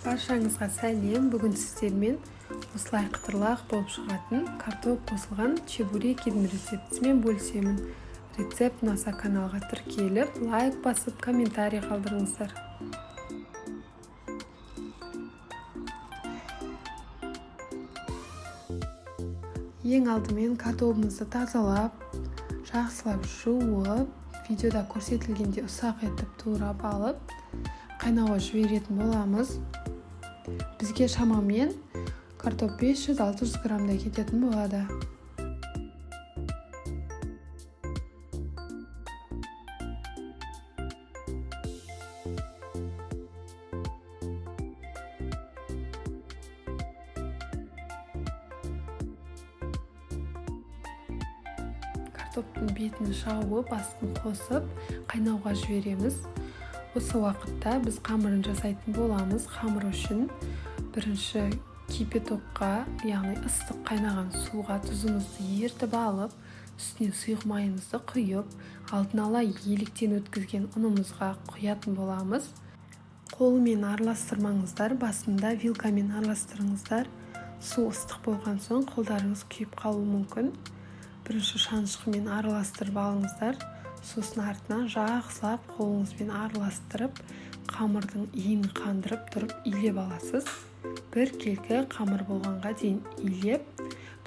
Баршаңызға сәлем. Бүгін сіздермен осылай қытырлақ болып шығатын картоп қосылған чебурекидің рецептісімен бөлісемін. Рецепт ұнаса каналға тіркеліп, лайк басып, комментарий қалдырыңыздар. Ең алдымен картопымызды тазалап, жақсылап жуып, видеода көрсетілгенде ұсақ етіп турап алып, қайнауға жіберетін боламыз. Бізге шамамен картоп 500-600 граммдай кететін болады. Картоптың бетін жауып, астын қосып, қайнауға жібереміз. Осы уақытта біз қамырын жасайтын боламыз. Қамыр үшін бірінші кипятокқа, яғни ыстық қайнаған суға тұзымызды ертіп алып, үстіне сұйық майымызды құйып, алдын ала електен өткізген ұнымызға құятын боламыз. Қолымен араластырмаңыздар, басында вилкамен араластырыңыздар. Су ыстық болған соң қолдарыңыз күйіп қалуы мүмкін. Бірінші шанышқымен араластырып алыңыздар. Сосын артынан жақсылап қолыңызбен араластырып, қамырдың иін қандырып тұрып илеп аласыз. Бір келкі қамыр болғанға дейін илеп,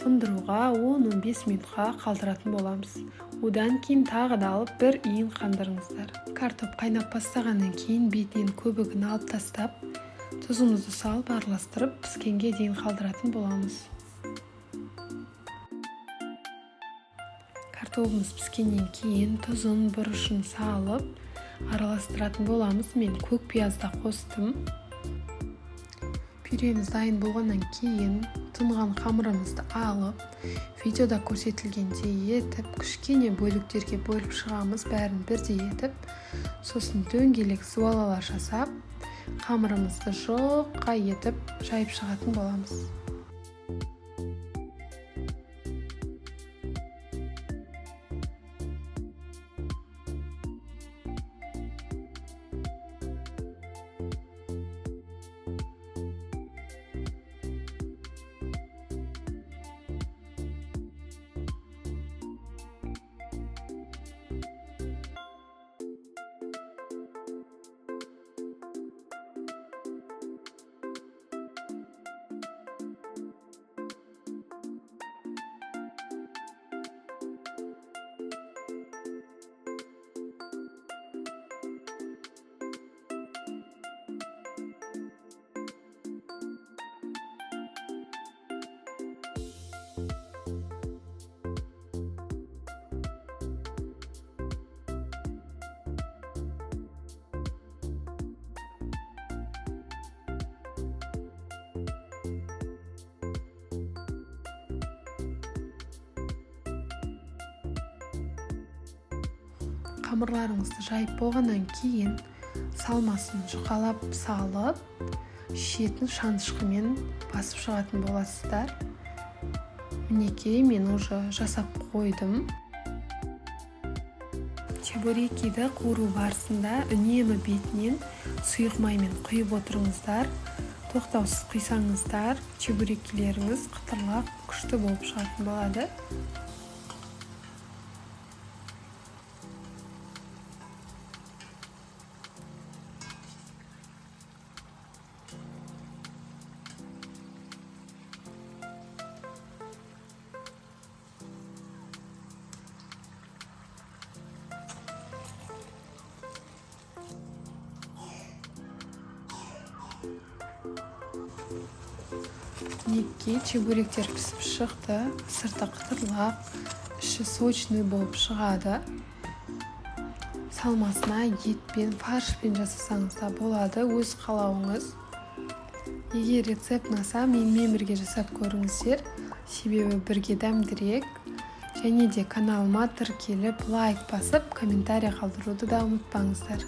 тұндыруға 10-15 минутқа қалдыратын боламыз. Одан кейін тағы да алып бір иін қандырыңыздар. Картоп қайнап бастағаннан кейін бетінен көбігін алып тастап, тұзымызды салып араластырып, піскенге дейін қалдыратын боламыз. Картопымыз піскеннен кейін тұзын, бұрышын салып араластыратын боламыз. Мен көк пиязда қостым. Пюреміз дайын болғаннан кейін тұнған қамырымызды алып, видеода көрсетілгенде етіп, кішкене бөліктерге бөліп шығамыз, бәрін бірдей етіп, сосын дөңгелек суалалар жасап, қамырымызды жоққа етіп жайып шығатын боламыз. Қамырларыңызды жайып болғаннан кейін салмасын жұқалап салып, шетін шанышқымен басып шығатын боласыздар. Мінекей, мен уже жасап қойдым. Чебурекиді қуыру барысында үнемі бетінен сұйық маймен құйып отырыңыздар. Тоқтаусыз құйсаңыздар, чебурекилеріңіз қытырлақ, күшті болып шығатын болады. Мінекей, чебуректер пісіп шықты, сырты қытырлақ, іші сочный болып шығады. Салмасына етпен, фаршпен жасасаңыз да болады, өз қалауыңыз. Егер рецепт ұнаса, менімен бірге жасап көріңіздер, себебі бірге дәмдірек. Және де каналыма тіркеліп, лайк басып, комментарий қалдыруды да ұмытпаңыздар.